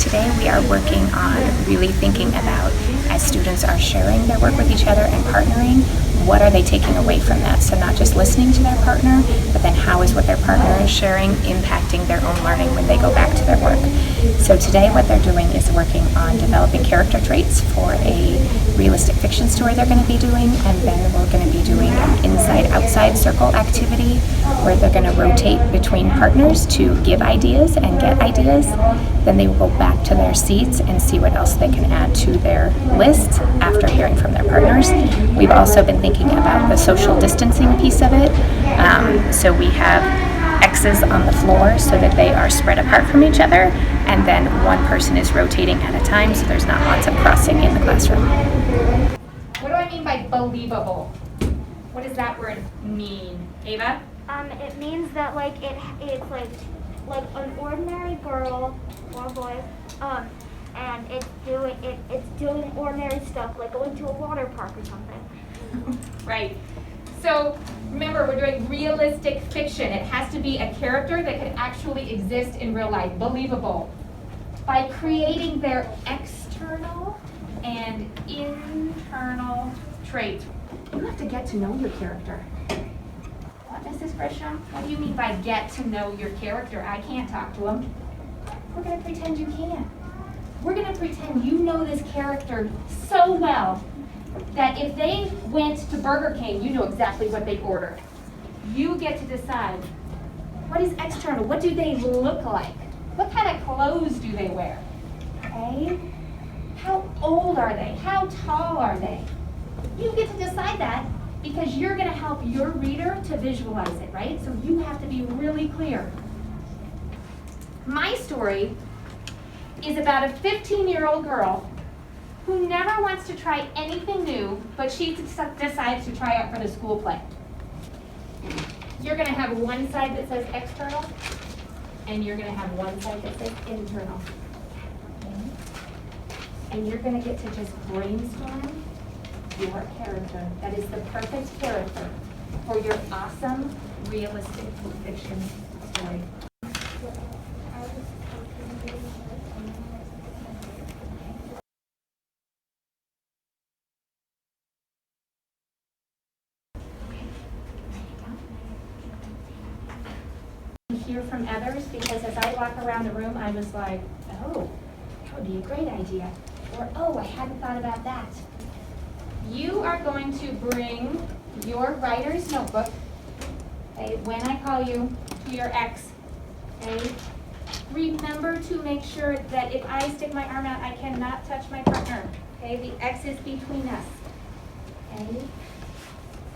today we are working on really thinking about, as students are sharing their work with each other and partnering, what are they taking away from that? So not just listening to their partner, but then how is what their partner is sharing impacting their own learning when they go back to their work. So today what they're doing is working on developing character traits for a realistic fiction story they're going to be doing, and then we're going to be doing an inside-outside circle activity where they're going to rotate between partners to give ideas and get ideas. Then they will go back to their seats and see what else they can add to their lists after hearing from their partners. We've also been thinking about the social distancing piece of it. So we have X's on the floor so that they are spread apart from each other, and then one person is rotating at a time so there's not lots of crossing in the classroom. What do I mean by believable? What does that word mean? Ava? It means that it's like an ordinary girl or boy, and it's doing ordinary stuff, like going to a water park or something. Right. So remember, we're doing realistic fiction. It has to be a character that can actually exist in real life, believable. By creating their external and internal traits. You have to get to know your character. What, Mrs. Grisham? What do you mean by get to know your character? I can't talk to him. We're going to pretend you can. We're going to pretend you know this character so well that if they went to Burger King, you know exactly what they ordered. You get to decide, what is external? What do they look like? What kind of clothes do they wear? Okay? How old are they? How tall are they? You get to decide that because you're going to help your reader to visualize it, right? So you have to be really clear. My story is about a 15-year-old girl who never wants to try anything new, but she decides to try out for the school play. You're going to have one side that says external, and you're going to have one side that says internal. Okay? And you're going to get to just brainstorm your character. That is the perfect character for your awesome, realistic fiction story. Hear from others, because as I walk around the room, I was like, oh, that would be a great idea. Or, oh, I hadn't thought about that. You are going to bring your writer's notebook, okay, when I call you, to your X. Okay? Remember to make sure that if I stick my arm out, I cannot touch my partner. Okay? The X is between us. Okay?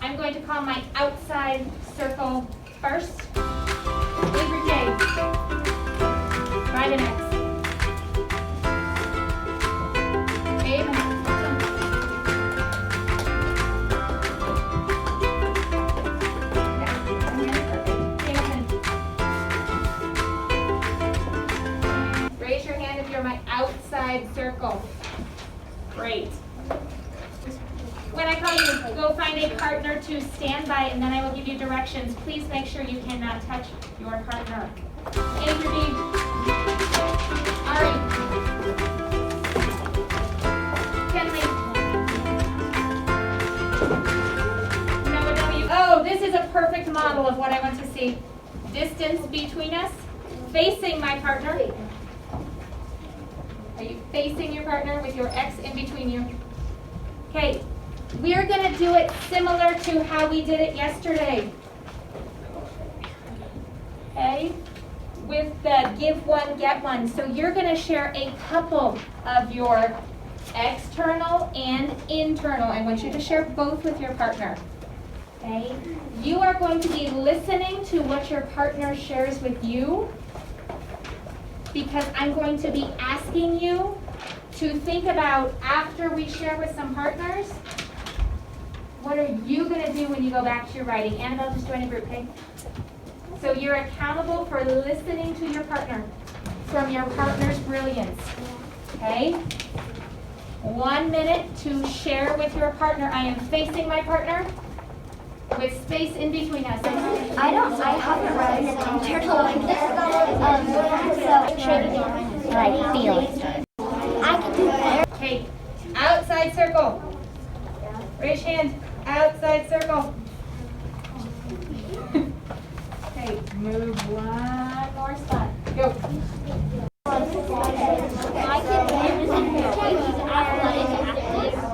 I'm going to call my outside circle first. Favorite day. Write an X. Babe. Raise your hand if you're my outside circle. Great. When I call you, go find a partner to stand by, and then I will give you directions. Please make sure you cannot touch your partner. Andrew B. Ari. Kenley. Noah W. Oh, this is a perfect model of what I want to see. Distance between us, facing my partner. Are you facing your partner with your X in between you? Okay. We're going to do it similar to how we did it yesterday. Okay? With the give one, get one. So you're going to share a couple of your external and internal. I want you to share both with your partner. Okay? You are going to be listening to what your partner shares with you, because I'm going to be asking you to think about, after we share with some partners, what are you going to do when you go back to your writing? Annabelle, just join a group, okay? So you're accountable for listening to your partner from your partner's brilliance, okay? 1 minute to share with your partner. I am facing my partner with space in between us. I haven't read an internal like this. So but I feel it. I can do better. Okay, outside circle. Raise hand, outside circle. Okay, move one more spot. Go.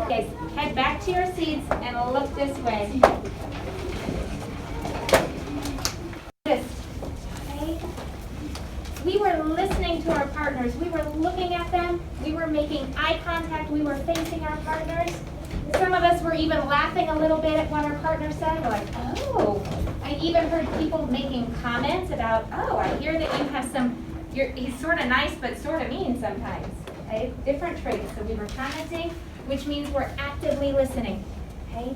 Okay, head back to your seats and look this way. Okay. We were listening to our partners. We were looking at them. We were making eye contact. We were facing our partners. Some of us were even laughing a little bit at what our partner said. We're like, oh. I even heard people making comments about, oh, I hear that you have he's sort of nice but sort of mean sometimes. Okay, different traits. So we were commenting, which means we're actively listening. Okay,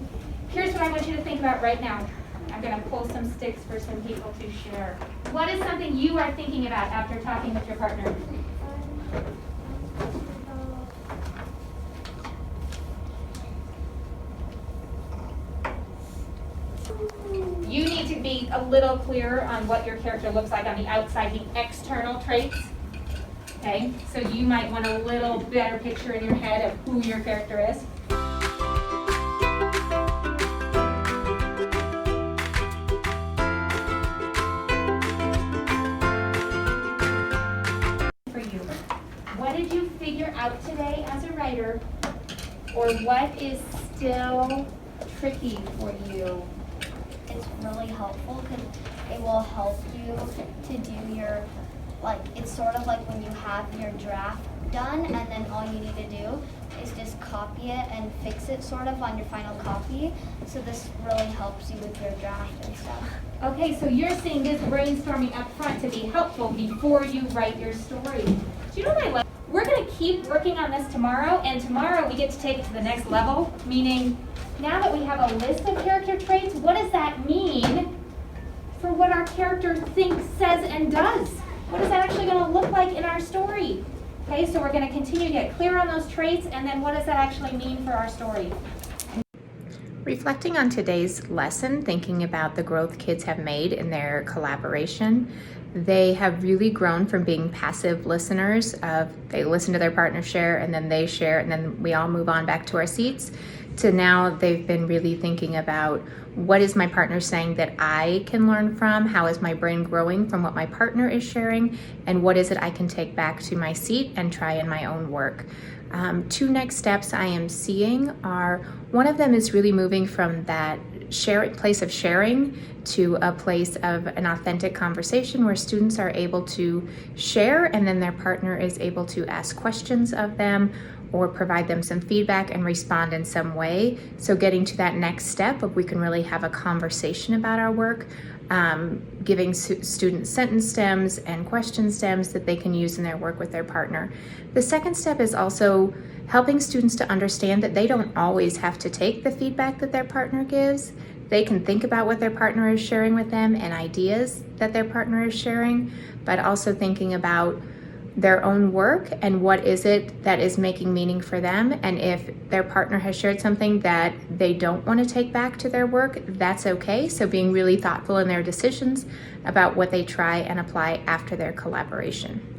here's what I want you to think about right now. I'm going to pull some sticks for some people to share. What is something you are thinking about after talking with your partner? You need to be a little clearer on what your character looks like on the outside, the external traits. Okay, so you might want a little better picture in your head of who your character is. For you, what did you figure out today as a writer, or what is still tricky for you? It's really helpful because it will help you to do your, like, it's sort of like when you have your draft done and then all you need to do is just copy it and fix it sort of on your final copy. So this really helps you with your draft and stuff. Okay, so you're seeing this brainstorming up front to be helpful before you write your story. Do you know what I love? We're going to keep working on this tomorrow, and tomorrow we get to take it to the next level, meaning now that we have a list of character traits, what does that mean for what our character thinks, says, and does? What is that actually going to look like in our story? Okay, so we're going to continue to get clear on those traits, and then what does that actually mean for our story? Reflecting on today's lesson, thinking about the growth kids have made in their collaboration, they have really grown from being passive listeners of they listen to their partner share and then they share and then we all move on back to our seats, to now they've been really thinking about what is my partner saying that I can learn from, how is my brain growing from what my partner is sharing, and what is it I can take back to my seat and try in my own work. Two next steps I am seeing are, one of them is really moving from that place of sharing to a place of an authentic conversation where students are able to share and then their partner is able to ask questions of them or provide them some feedback and respond in some way. So getting to that next step of we can really have a conversation about our work, giving students sentence stems and question stems that they can use in their work with their partner. The second step is also helping students to understand that they don't always have to take the feedback that their partner gives. They can think about what their partner is sharing with them and ideas that their partner is sharing, but also thinking about their own work and what is it that is making meaning for them. And if their partner has shared something that they don't want to take back to their work, that's okay. So being really thoughtful in their decisions about what they try and apply after their collaboration.